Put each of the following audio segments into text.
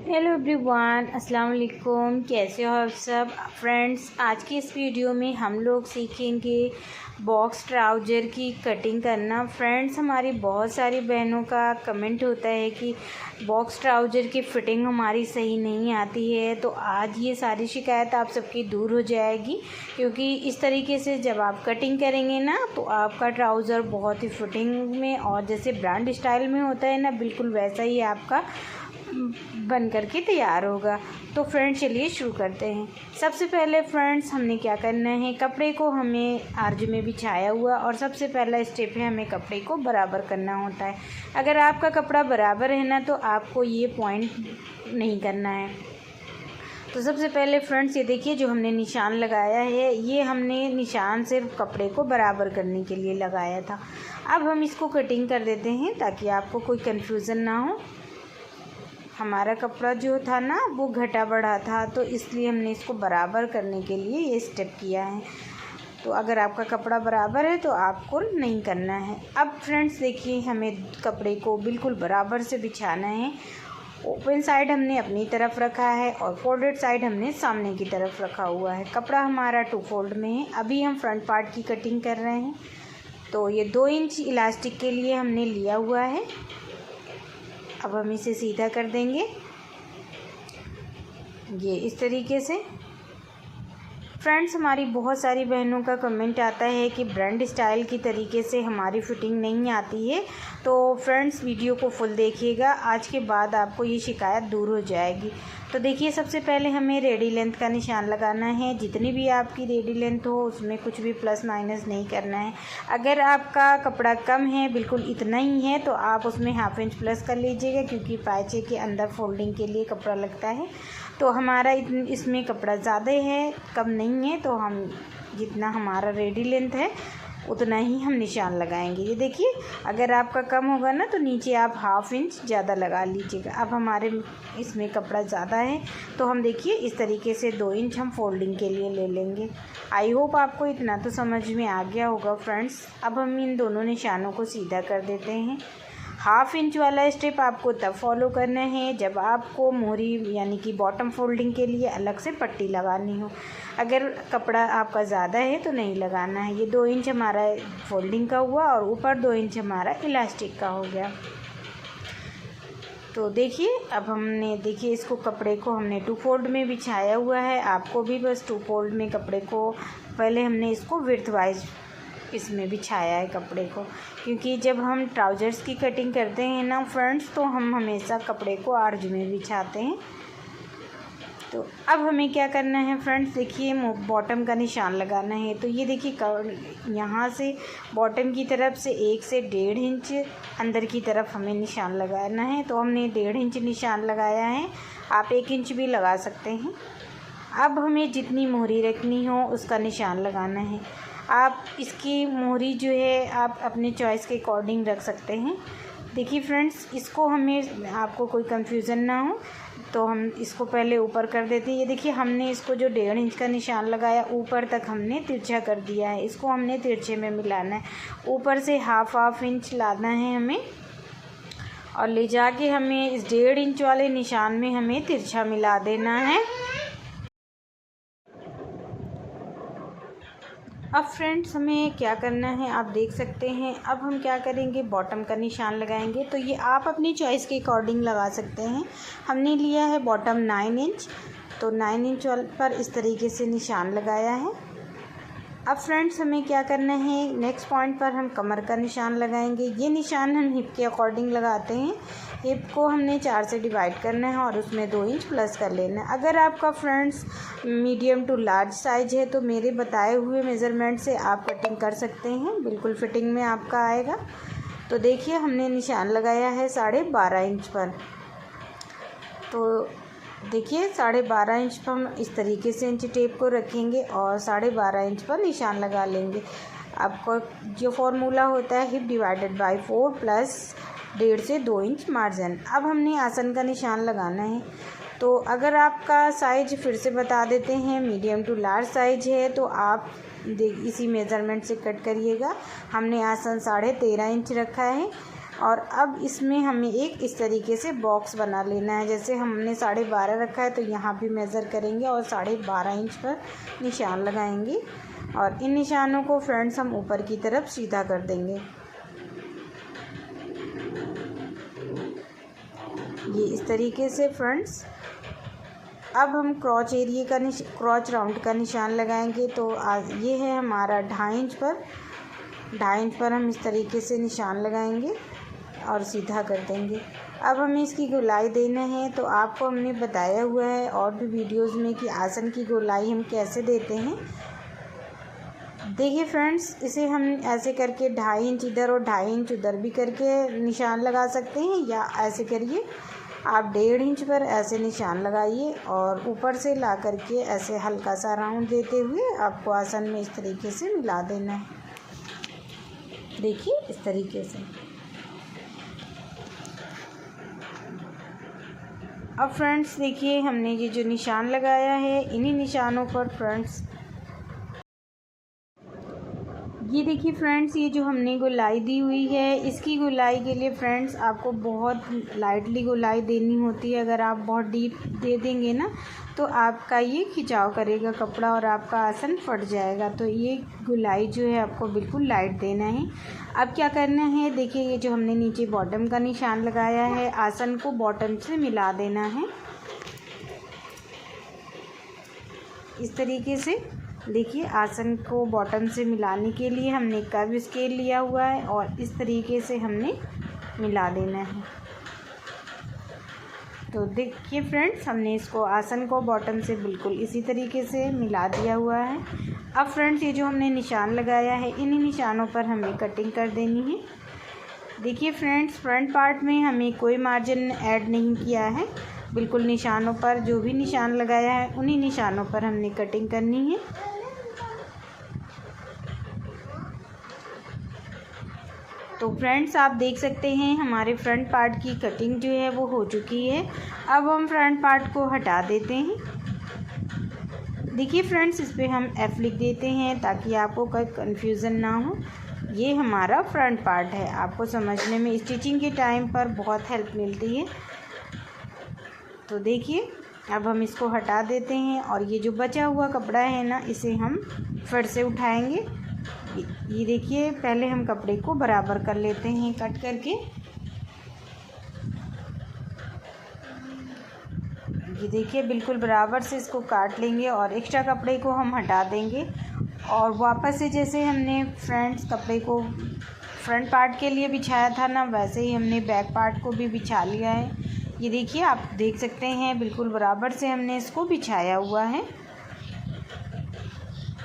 Hello everyone, अस्सलाम वालेकुम। कैसे हो आप सब फ्रेंड्स। आज की इस वीडियो में हम लोग सीखेंगे बॉक्स ट्राउज़र की कटिंग करना। फ्रेंड्स, हमारी बहुत सारी बहनों का कमेंट होता है कि बॉक्स ट्राउज़र की फ़िटिंग हमारी सही नहीं आती है। तो आज ये सारी शिकायत आप सबकी दूर हो जाएगी, क्योंकि इस तरीके से जब आप कटिंग करेंगे ना तो आपका ट्राउज़र बहुत ही फ़िटिंग में और जैसे ब्रांड स्टाइल में होता है ना, बिल्कुल वैसा ही आपका बन करके तैयार होगा। तो फ्रेंड्स, चलिए शुरू करते हैं। सबसे पहले फ्रेंड्स, हमने क्या करना है, कपड़े को हमें आर्ज में बिछाया हुआ और सबसे पहला स्टेप है हमें कपड़े को बराबर करना होता है। अगर आपका कपड़ा बराबर है ना तो आपको ये पॉइंट नहीं करना है। तो सबसे पहले फ्रेंड्स, ये देखिए जो हमने निशान लगाया है, ये हमने निशान सिर्फ कपड़े को बराबर करने के लिए लगाया था। अब हम इसको कटिंग कर देते हैं ताकि आपको कोई कन्फ्यूज़न ना हो। हमारा कपड़ा जो था ना वो घटा बढ़ा था, तो इसलिए हमने इसको बराबर करने के लिए ये स्टेप किया है। तो अगर आपका कपड़ा बराबर है तो आपको नहीं करना है। अब फ्रेंड्स देखिए, हमें कपड़े को बिल्कुल बराबर से बिछाना है। ओपन साइड हमने अपनी तरफ रखा है और फोल्डेड साइड हमने सामने की तरफ रखा हुआ है। कपड़ा हमारा 2 फोल्ड में है। अभी हम फ्रंट पार्ट की कटिंग कर रहे हैं। तो ये 2 इंच इलास्टिक के लिए हमने लिया हुआ है। अब हम इसे सीधा कर देंगे ये इस तरीके से। फ्रेंड्स, हमारी बहुत सारी बहनों का कमेंट आता है कि ब्रांड स्टाइल की तरीके से हमारी फ़िटिंग नहीं आती है। तो फ्रेंड्स, वीडियो को फुल देखिएगा, आज के बाद आपको ये शिकायत दूर हो जाएगी। तो देखिए, सबसे पहले हमें रेडी लेंथ का निशान लगाना है। जितनी भी आपकी रेडी लेंथ हो उसमें कुछ भी प्लस माइनस नहीं करना है। अगर आपका कपड़ा कम है, बिल्कुल इतना ही है, तो आप उसमें ½ इंच प्लस कर लीजिएगा, क्योंकि पायचे के अंदर फोल्डिंग के लिए कपड़ा लगता है। तो हमारा इसमें कपड़ा ज़्यादा है, कम नहीं है, तो हम जितना हमारा रेडी लेंथ है उतना ही हम निशान लगाएंगे। ये देखिए, अगर आपका कम होगा ना तो नीचे आप ½ इंच ज़्यादा लगा लीजिएगा। अब हमारे इसमें कपड़ा ज़्यादा है तो हम देखिए इस तरीके से 2 इंच हम फोल्डिंग के लिए ले लेंगे। आई होप आपको इतना तो समझ में आ गया होगा फ्रेंड्स। अब हम इन दोनों निशानों को सीधा कर देते हैं। ½ इंच वाला स्टेप आपको तब फॉलो करना है जब आपको मोहरी यानी कि बॉटम फोल्डिंग के लिए अलग से पट्टी लगानी हो। अगर कपड़ा आपका ज़्यादा है तो नहीं लगाना है। ये 2 इंच हमारा फोल्डिंग का हुआ और ऊपर 2 इंच हमारा इलास्टिक का हो गया। तो देखिए, अब हमने देखिए इसको कपड़े को हमने 2 फोल्ड में बिछाया हुआ है। आपको भी बस 2 फोल्ड में कपड़े को पहले हमने इसको विड्थ वाइज इसमें बिछाया है कपड़े को, क्योंकि जब हम ट्राउज़र्स की कटिंग करते हैं ना फ्रेंड्स, तो हम हमेशा कपड़े को आर्ज में बिछाते हैं। तो अब हमें क्या करना है फ्रेंड्स, देखिए बॉटम का निशान लगाना है। तो ये देखिए, यहाँ से बॉटम की तरफ से 1 से 1.5 इंच अंदर की तरफ हमें निशान लगाना है। तो हमने 1.5 इंच निशान लगाया है, आप 1 इंच भी लगा सकते हैं। अब हमें जितनी मोहरी रखनी हो उसका निशान लगाना है। आप इसकी मोहरी जो है आप अपने चॉइस के अकॉर्डिंग रख सकते हैं। देखिए फ्रेंड्स, इसको हमें आपको कोई कंफ्यूजन ना हो तो हम इसको पहले ऊपर कर देते हैं। ये देखिए, हमने इसको जो 1.5 इंच का निशान लगाया ऊपर तक हमने तिरछा कर दिया है। इसको हमने तिरछे में मिलाना है। ऊपर से ½ इंच लाना है हमें और ले जाके हमें इस 1.5 इंच वाले निशान में हमें तिरछा मिला देना है। अब फ्रेंड्स, हमें क्या करना है आप देख सकते हैं। अब हम क्या करेंगे, बॉटम का निशान लगाएंगे। तो ये आप अपनी चॉइस के अकॉर्डिंग लगा सकते हैं। हमने लिया है बॉटम 9 इंच, तो 9 इंच पर इस तरीके से निशान लगाया है। अब फ्रेंड्स, हमें क्या करना है, नेक्स्ट पॉइंट पर हम कमर का निशान लगाएंगे। ये निशान हम हिप के अकॉर्डिंग लगाते हैं। हिप को हमने 4 से डिवाइड करना है और उसमें 2 इंच प्लस कर लेना है। अगर आपका friends medium to large size है तो मेरे बताए हुए मेज़रमेंट से आप कटिंग कर सकते हैं, बिल्कुल फिटिंग में आपका आएगा। तो देखिए, हमने निशान लगाया है 12.5 इंच पर। तो देखिए, 12.5 इंच पर हम इस तरीके से इंच टेप को रखेंगे और 12.5 इंच पर निशान लगा लेंगे। आपको जो फॉर्मूला होता है हिप डिवाइडेड बाय 4 प्लस 1.5 से 2 इंच मार्जिन। अब हमने आसन का निशान लगाना है। तो अगर आपका साइज फिर से बता देते हैं मीडियम टू लार्ज साइज है तो आप इसी मेज़रमेंट से कट करिएगा। हमने आसन 13.5 इंच रखा है। और अब इसमें हमें एक इस तरीके से बॉक्स बना लेना है। जैसे हमने 12.5 रखा है तो यहाँ भी मेज़र करेंगे और 12.5 इंच पर निशान लगाएंगे और इन निशानों को फ्रेंड्स हम ऊपर की तरफ सीधा कर देंगे। ये इस तरीके से फ्रेंड्स। अब हम क्रॉच एरिया का क्रॉच राउंड का निशान लगाएंगे। तो ये है हमारा 2.5 इंच पर। 2.5 इंच पर हम इस तरीके से निशान लगाएंगे और सीधा कर देंगे। अब हमें इसकी गोलाई देना है। तो आपको हमने बताया हुआ है और भी वीडियोस में कि आसन की गोलाई हम कैसे देते हैं। देखिए फ्रेंड्स, इसे हम ऐसे करके 2.5 इंच इधर और 2.5 इंच उधर भी करके निशान लगा सकते हैं, या ऐसे करिए आप 1.5 इंच पर ऐसे निशान लगाइए और ऊपर से ला करके ऐसे हल्का सा राउंड देते हुए आपको आसन में इस तरीके से मिला देना है। देखिए इस तरीके से। अब फ्रेंड्स देखिए, हमने ये जो निशान लगाया है इन्हीं निशानों पर फ्रेंड्स, ये देखिए फ्रेंड्स, ये जो हमने गोलाई दी हुई है इसकी गोलाई के लिए फ्रेंड्स आपको बहुत लाइटली गोलाई देनी होती है। अगर आप बहुत डीप दे देंगे ना तो आपका ये खिंचाव करेगा कपड़ा और आपका आसन फट जाएगा। तो ये गोलाई जो है आपको बिल्कुल लाइट देना है। अब क्या करना है, देखिए ये जो हमने नीचे बॉटम का निशान लगाया है, आसन को बॉटम से मिला देना है इस तरीके से। देखिए आसन को बॉटम से मिलाने के लिए हमने कर्व स्केल लिया हुआ है और इस तरीके से हमने मिला देना है। तो देखिए फ्रेंड्स, हमने इसको आसन को बॉटम से बिल्कुल इसी तरीके से मिला दिया हुआ है। अब फ्रेंड्स, ये जो हमने निशान लगाया है इन्हीं निशानों पर हमें कटिंग कर देनी है। देखिए फ्रेंड्स, फ्रंट पार्ट में हमें कोई मार्जिन ऐड नहीं किया है, बिल्कुल निशानों पर जो भी निशान लगाया है उन्हीं निशानों पर हमने कटिंग करनी है। तो फ्रेंड्स आप देख सकते हैं हमारे फ्रंट पार्ट की कटिंग जो है वो हो चुकी है। अब हम फ्रंट पार्ट को हटा देते हैं। देखिए फ्रेंड्स, इस पर हम F लिख देते हैं ताकि आपको कोई कन्फ्यूज़न ना हो। ये हमारा फ्रंट पार्ट है, आपको समझने में स्टिचिंग के टाइम पर बहुत हेल्प मिलती है। तो देखिए अब हम इसको हटा देते हैं और ये जो बचा हुआ कपड़ा है ना इसे हम फिर से उठाएंगे। ये देखिए, पहले हम कपड़े को बराबर कर लेते हैं कट करके। ये देखिए बिल्कुल बराबर से इसको काट लेंगे और एक्स्ट्रा कपड़े को हम हटा देंगे और वापस से जैसे हमने फ्रेंड्स कपड़े को फ्रंट पार्ट के लिए बिछाया था ना, वैसे ही हमने बैक पार्ट को भी बिछा लिया है। ये देखिए आप देख सकते हैं बिल्कुल बराबर से हमने इसको बिछाया हुआ है।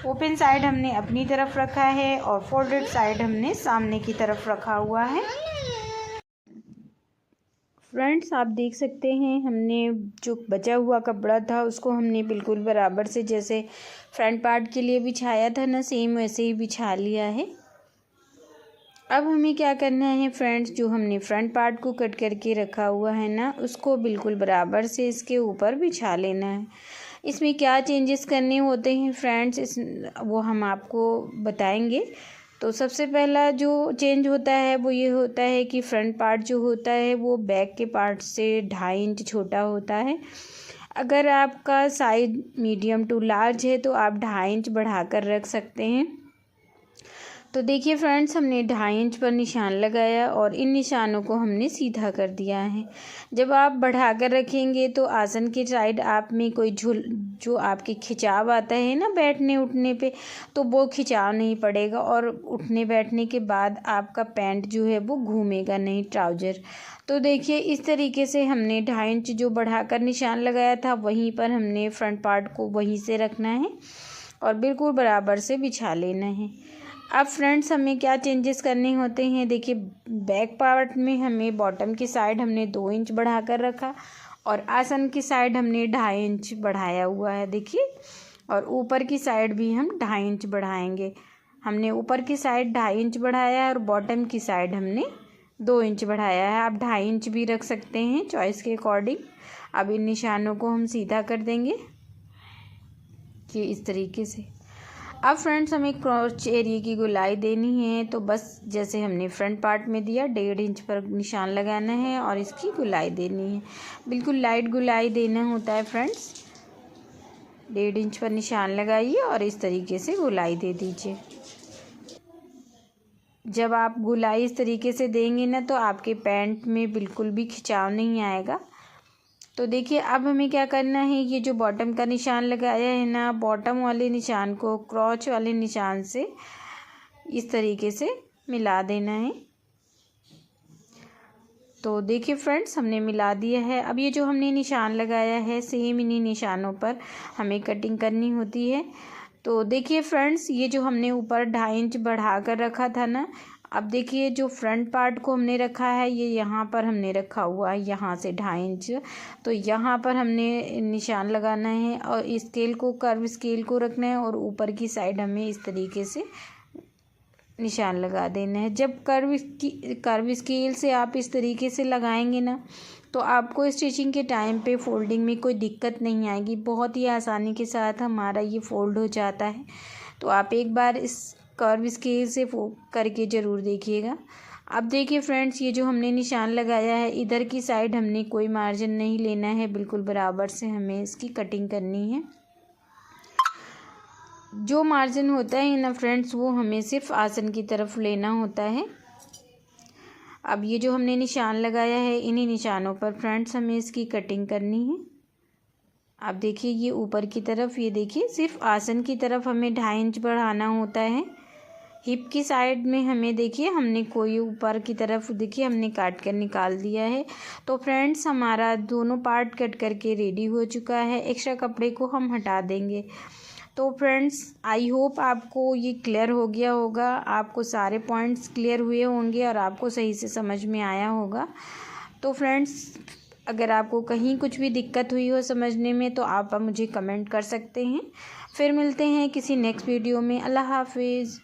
ओपन साइड हमने अपनी तरफ रखा है और फोल्डेड साइड हमने सामने की तरफ रखा हुआ है। फ्रेंड्स आप देख सकते हैं हमने जो बचा हुआ कपड़ा था उसको हमने बिल्कुल बराबर से जैसे फ्रंट पार्ट के लिए बिछाया था ना, सेम वैसे ही बिछा लिया है। अब हमें क्या करना है फ्रेंड्स, जो हमने फ्रंट पार्ट को कट करके रखा हुआ है ना उसको बिल्कुल बराबर से इसके ऊपर बिछा लेना है। इसमें क्या चेंजेस करने होते हैं फ्रेंड्स वो हम आपको बताएंगे। तो सबसे पहला जो चेंज होता है वो ये होता है कि फ्रंट पार्ट जो होता है वो बैक के पार्ट से 2.5 इंच छोटा होता है। अगर आपका साइज मीडियम टू लार्ज है तो आप 2.5 इंच बढ़ा कर रख सकते हैं। तो देखिए फ्रेंड्स, हमने 2.5 इंच पर निशान लगाया और इन निशानों को हमने सीधा कर दिया है। जब आप बढ़ा कर रखेंगे तो आसन के साइड आप में कोई जो आपके खिंचाव आता है ना बैठने उठने पे, तो वो खिंचाव नहीं पड़ेगा और उठने बैठने के बाद आपका पैंट जो है वो घूमेगा नहीं, ट्राउज़र। तो देखिए इस तरीके से हमने 2.5 इंच जो बढ़ाकर निशान लगाया था वहीं पर हमने फ्रंट पार्ट को वहीं से रखना है और बिल्कुल बराबर से बिछा लेना है। अब फ्रेंड्स हमें क्या चेंजेस करने होते हैं, देखिए बैक पार्ट में हमें बॉटम की साइड हमने 2 इंच बढ़ा कर रखा और आसन की साइड हमने 2.5 इंच बढ़ाया हुआ है। देखिए, और ऊपर की साइड भी हम 2.5 इंच बढ़ाएंगे। हमने ऊपर की साइड 2.5 इंच बढ़ाया है और बॉटम की साइड हमने 2 इंच बढ़ाया है। आप 2.5 इंच भी रख सकते हैं चॉइस के अकॉर्डिंग। अब इन निशानों को हम सीधा कर देंगे कि इस तरीके से। अब फ्रेंड्स हमें क्रॉच एरिया की गोलाई देनी है, तो बस जैसे हमने फ्रंट पार्ट में दिया 1.5 इंच पर निशान लगाना है और इसकी गोलाई देनी है। बिल्कुल लाइट गोलाई देना होता है फ्रेंड्स। 1.5 इंच पर निशान लगाइए और इस तरीके से गोलाई दे दीजिए। जब आप गोलाई इस तरीके से देंगे ना तो आपके पैंट में बिल्कुल भी खिंचाव नहीं आएगा। तो देखिए अब हमें क्या करना है, ये जो बॉटम का निशान लगाया है ना, बॉटम वाले निशान को क्रॉच वाले निशान से इस तरीके से मिला देना है। तो देखिए फ्रेंड्स हमने मिला दिया है। अब ये जो हमने निशान लगाया है सेम इन्हीं निशानों पर हमें कटिंग करनी होती है। तो देखिए फ्रेंड्स ये जो हमने ऊपर 2.5 इंच बढ़ा कर रखा था ना, अब देखिए जो फ्रंट पार्ट को हमने रखा है ये यहाँ पर हमने रखा हुआ है, यहाँ से 2.5 इंच। तो यहाँ पर हमने निशान लगाना है और स्केल को कर्व स्केल को रखना है और ऊपर की साइड हमें इस तरीके से निशान लगा देना है। जब कर्व स्केल से आप इस तरीके से लगाएंगे ना तो आपको स्टिचिंग के टाइम पे फोल्डिंग में कोई दिक्कत नहीं आएगी। बहुत ही आसानी के साथ हमारा ये फोल्ड हो जाता है। तो आप एक बार इस कर्व स्केल से करके ज़रूर देखिएगा। अब देखिए फ्रेंड्स ये जो हमने निशान लगाया है इधर की साइड हमने कोई मार्जिन नहीं लेना है, बिल्कुल बराबर से हमें इसकी कटिंग करनी है। जो मार्जिन होता है ना फ्रेंड्स वो हमें सिर्फ आसन की तरफ लेना होता है। अब ये जो हमने निशान लगाया है इन्हीं निशानों पर फ्रेंड्स हमें इसकी कटिंग करनी है। अब देखिए ये ऊपर की तरफ, ये देखिए सिर्फ आसन की तरफ हमें 2.5 इंच बढ़ाना होता है। हिप की साइड में हमें देखिए हमने कोई ऊपर की तरफ देखिए हमने काट कर निकाल दिया है। तो फ्रेंड्स हमारा दोनों पार्ट कट करके रेडी हो चुका है। एक्स्ट्रा कपड़े को हम हटा देंगे। तो फ्रेंड्स आई होप आपको ये क्लियर हो गया होगा, आपको सारे पॉइंट्स क्लियर हुए होंगे और आपको सही से समझ में आया होगा। तो फ्रेंड्स अगर आपको कहीं कुछ भी दिक्कत हुई हो समझने में तो आप मुझे कमेंट कर सकते हैं। फिर मिलते हैं किसी नेक्स्ट वीडियो में। अल्लाह हाफिज़।